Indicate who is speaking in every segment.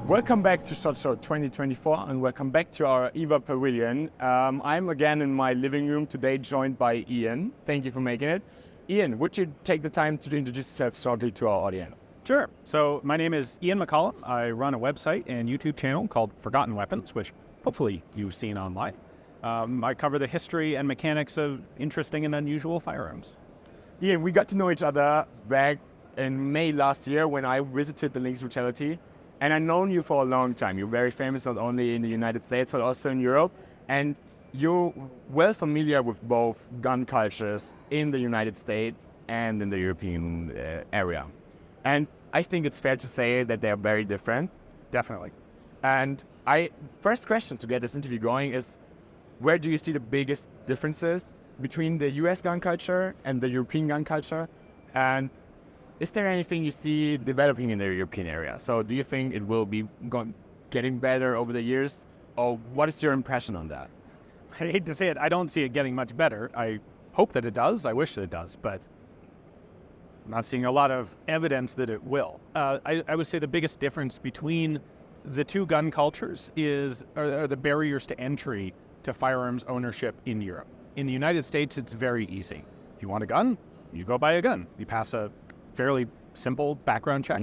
Speaker 1: Welcome back to SHOT Show 2024 and welcome back to our IWA Pavilion. I'm again in my living room today, joined by Ian. Thank you for making it. Ian, would you take the time to introduce yourself shortly to our audience?
Speaker 2: Sure. So my name is Ian McCollum. I run a website and YouTube channel called Forgotten Weapons, which hopefully you've seen online. I cover the history and mechanics of interesting and unusual firearms.
Speaker 1: Ian, we got to know each other back in May last year when I visited the Lynx Brutality. And I've known you for a long time. You're very famous not only in the United States, but also in Europe. And you're well familiar with both gun cultures in the United States and in the European area. And I think it's fair to say that they're very different.
Speaker 2: Definitely.
Speaker 1: And first question to get this interview going is, where do you see the biggest differences between the US gun culture and the European gun culture? And is there anything you see developing in the European area? So do you think it will be getting better over the years? Or what is your impression on that?
Speaker 2: I hate to say it, I don't see it getting much better. I hope that it does. I wish that it does, but I'm not seeing a lot of evidence that it will. I would say the biggest difference between the two gun cultures are the barriers to entry to firearms ownership in Europe. In the United States, it's very easy. If you want a gun, you go buy a gun. You pass a fairly simple background check,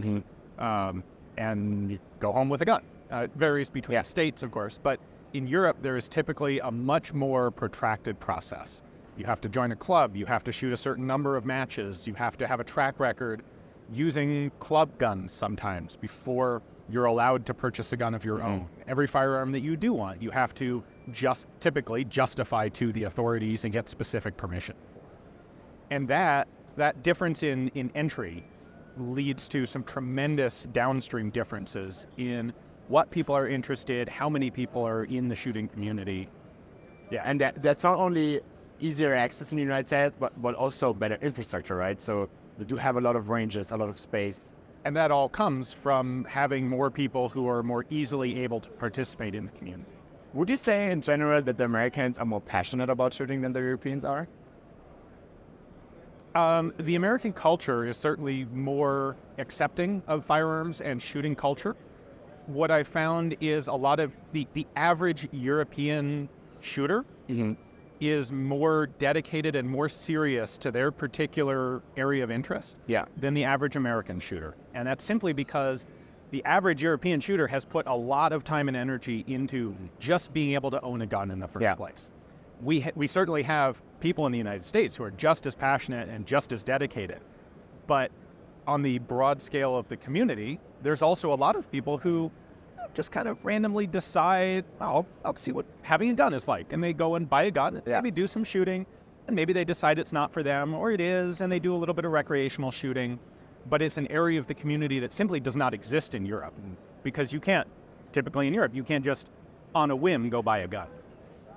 Speaker 2: and you go home with a gun. It varies between states, of course, but in Europe, there is typically a much more protracted process. You have to join a club, you have to shoot a certain number of matches, you have to have a track record using club guns sometimes before you're allowed to purchase a gun of your own. Every firearm that you do want, you have to typically justify to the authorities and get specific permission. And that difference in entry leads to some tremendous downstream differences in what people are interested, how many people are in the shooting community.
Speaker 1: Yeah, and that's not only easier access in the United States, but also better infrastructure, right? So they do have a lot of ranges, a lot of space.
Speaker 2: And that all comes from having more people who are more easily able to participate in the community.
Speaker 1: Would you say in general that the Americans are more passionate about shooting than the Europeans are?
Speaker 2: The American culture is certainly more accepting of firearms and shooting culture. What I found is a lot of the average European shooter is more dedicated and more serious to their particular area of interest than the average American shooter. And that's simply because the average European shooter has put a lot of time and energy into just being able to own a gun in the first place. We certainly have people in the United States who are just as passionate and just as dedicated. But on the broad scale of the community, there's also a lot of people who just kind of randomly decide, I'll see what having a gun is like. And they go and buy a gun, and maybe do some shooting, and maybe they decide it's not for them, or it is, and they do a little bit of recreational shooting. But it's an area of the community that simply does not exist in Europe. Because you can't, typically in Europe, you can't just on a whim go buy a gun.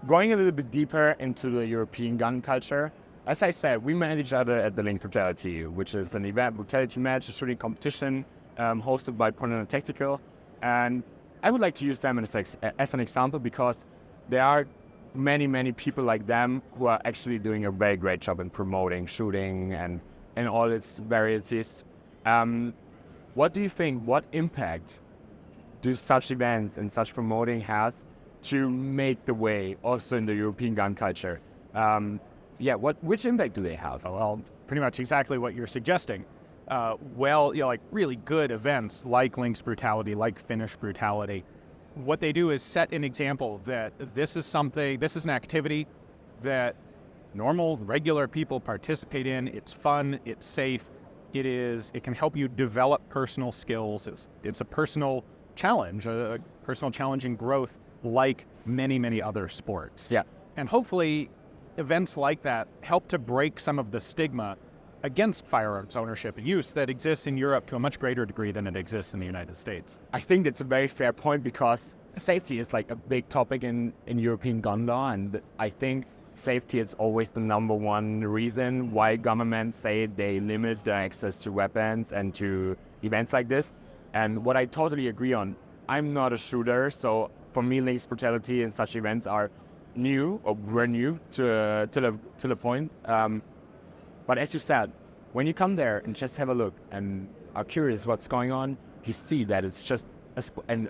Speaker 1: Going a little bit deeper into the European gun culture, as I said, we met each other at the Lynx Brutality, which is an event, brutality match, a shooting competition hosted by Pavilion Tactical. And I would like to use them as an example because there are many, many people like them who are actually doing a very great job in promoting shooting and all its varieties. What do you think, what impact do such events and such promoting has to make the way also in the European gun culture? Which impact do they have?
Speaker 2: Well, pretty much exactly what you're suggesting. Like really good events like Lynx Brutality, like Finnish Brutality, what they do is set an example that this is an activity that normal, regular people participate in. It's fun, it's safe, it can help you develop personal skills. It's a personal challenge, a personal challenge in growth, like many, many other sports. And hopefully events like that help to break some of the stigma against firearms ownership and use that exists in Europe to a much greater degree than it exists in the United States.
Speaker 1: I think that's a very fair point because safety is like a big topic in European gun law, and I think safety is always the number one reason why governments say they limit the access to weapons and to events like this. And what I totally agree on, I'm not a shooter, so for me, Lynx Brutality and such events are new, or were new to the point. But as you said, when you come there and just have a look and are curious what's going on, you see that it's just a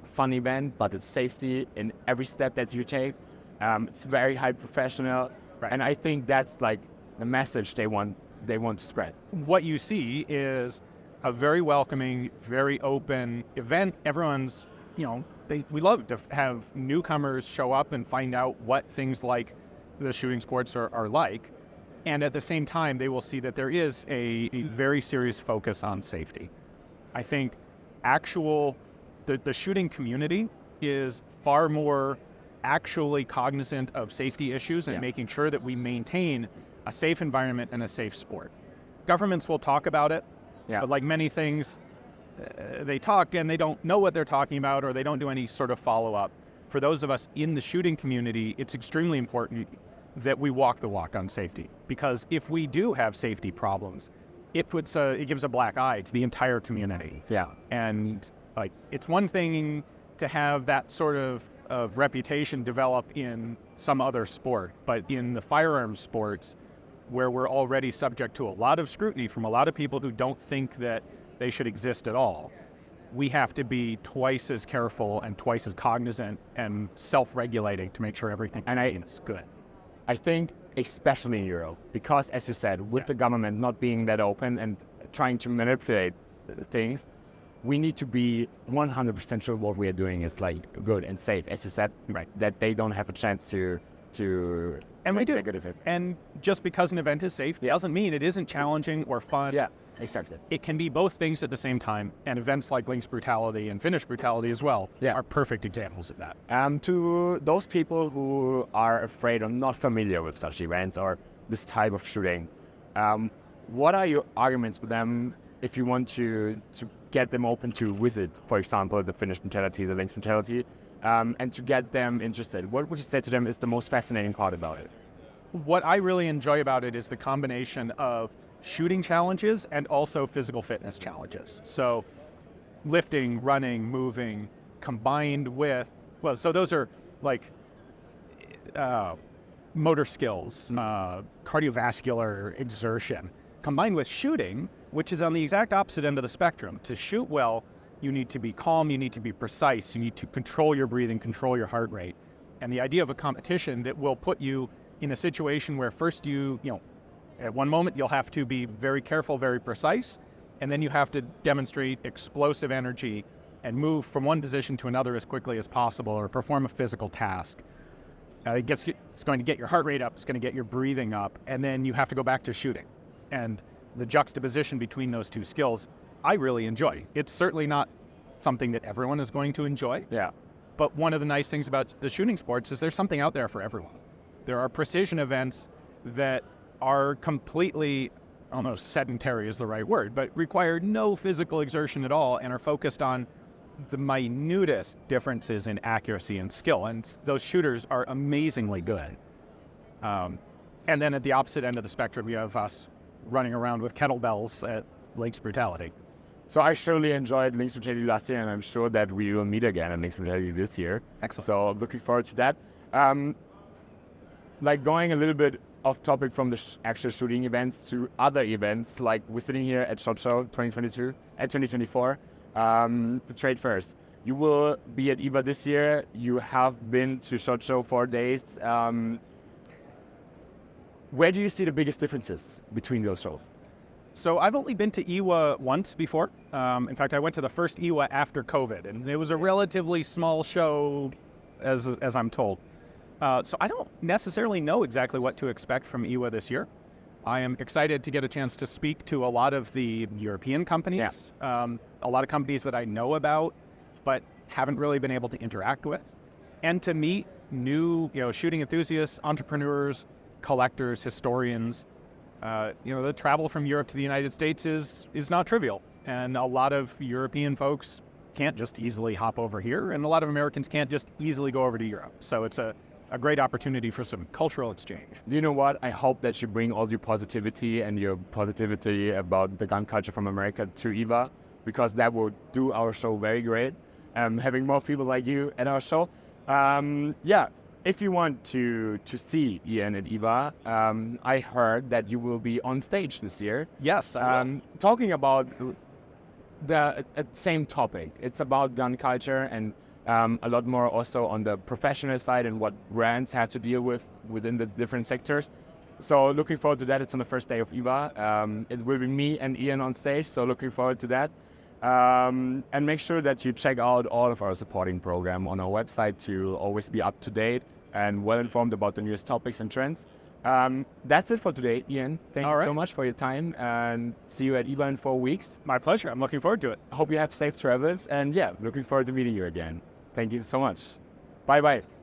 Speaker 1: fun event, but it's safety in every step that you take. It's very high professional,
Speaker 2: Right.
Speaker 1: and I think that's like the message they want to spread.
Speaker 2: What you see is a very welcoming, very open event. Everyone's, we love to have newcomers show up and find out what things like the shooting sports are like. And at the same time, they will see that there is a very serious focus on safety. I think the shooting community is far more actually cognizant of safety issues and making sure that we maintain a safe environment and a safe sport. Governments will talk about it, but like many things, they talk and they don't know what they're talking about, or they don't do any sort of follow-up. For those of us in the shooting community, it's extremely important that we walk the walk on safety, because if we do have safety problems, it gives a black eye to the entire community.
Speaker 1: Yeah.
Speaker 2: And like, it's one thing to have that sort of reputation develop in some other sport, but in the firearms sports, where we're already subject to a lot of scrutiny from a lot of people who don't think that they should exist at all, we have to be twice as careful and twice as cognizant and self-regulating to make sure everything is good.
Speaker 1: I think especially in Europe, because as you said, with the government not being that open and trying to manipulate things, we need to be 100% sure what we are doing is like good and safe, as you said,
Speaker 2: right?
Speaker 1: That they don't have a chance to
Speaker 2: and we do.
Speaker 1: negative it.
Speaker 2: And just because an event is safe doesn't mean it isn't challenging or fun.
Speaker 1: Yeah, exactly.
Speaker 2: It can be both things at the same time, and events like Lynx Brutality and Finnish Brutality as well are perfect examples of that.
Speaker 1: To those people who are afraid or not familiar with such events or this type of shooting, what are your arguments for them if you want to get them open to visit, for example, the Finnish Brutality, the Lynx Brutality, and to get them interested? What would you say to them is the most fascinating part about it?
Speaker 2: What I really enjoy about it is the combination of shooting challenges and also physical fitness challenges. So lifting, running, moving, combined with, so those are like motor skills, cardiovascular exertion, combined with shooting, which is on the exact opposite end of the spectrum. To shoot well, you need to be calm, you need to be precise, you need to control your breathing, control your heart rate. And the idea of a competition that will put you in a situation where first at one moment you'll have to be very careful, very precise, and then you have to demonstrate explosive energy and move from one position to another as quickly as possible, or perform a physical task. It's going to get your heart rate up, it's going to get your breathing up, and then you have to go back to shooting. And the juxtaposition between those two skills, I really enjoy. It's certainly not something that everyone is going to enjoy.
Speaker 1: Yeah.
Speaker 2: But one of the nice things about the shooting sports is there's something out there for everyone. There are precision events that are completely, almost sedentary is the right word, but require no physical exertion at all and are focused on the minutest differences in accuracy and skill. And those shooters are amazingly good. And then at the opposite end of the spectrum, you have us running around with kettlebells at Lynx Brutality.
Speaker 1: So I surely enjoyed Lynx Brutality last year, and I'm sure that we will meet again at Lynx Brutality this year.
Speaker 2: Excellent.
Speaker 1: So I'm looking forward to that. Like going a little bit off topic from the actual shooting events to other events, like we're sitting here at SHOT Show 2024, the trade fairs. You will be at IWA this year. You have been to SHOT Show 4 days. Where do you see the biggest differences between those shows?
Speaker 2: So I've only been to IWA once before. In fact, I went to the first IWA after COVID, and it was a relatively small show, as I'm told. So I don't necessarily know exactly what to expect from IWA this year. I am excited to get a chance to speak to a lot of the European companies, a lot of companies that I know about, but haven't really been able to interact with, and to meet new, shooting enthusiasts, entrepreneurs, collectors, historians. The travel from Europe to the United States is not trivial, and a lot of European folks can't just easily hop over here, and a lot of Americans can't just easily go over to Europe. So it's a great opportunity for some cultural exchange.
Speaker 1: Do you know what? I hope that you bring all your positivity and your positivity about the gun culture from America to IWA, because that will do our show very great. Having more people like you at our show. If you want to see Ian at IWA, I heard that you will be on stage this year.
Speaker 2: Yes, I will.
Speaker 1: Talking about the same topic. It's about gun culture and a lot more also on the professional side and what brands have to deal with within the different sectors. So looking forward to that. It's on the first day of IWA. It will be me and Ian on stage, so looking forward to that. And make sure that you check out all of our supporting program on our website to always be up to date and well informed about the newest topics and trends. That's it for today, Ian. Thank you so much for your time, and see you at IWA in 4 weeks.
Speaker 2: My pleasure. I'm looking forward to it.
Speaker 1: I hope you have safe travels, and yeah, looking forward to meeting you again. Thank you so much. Bye-bye.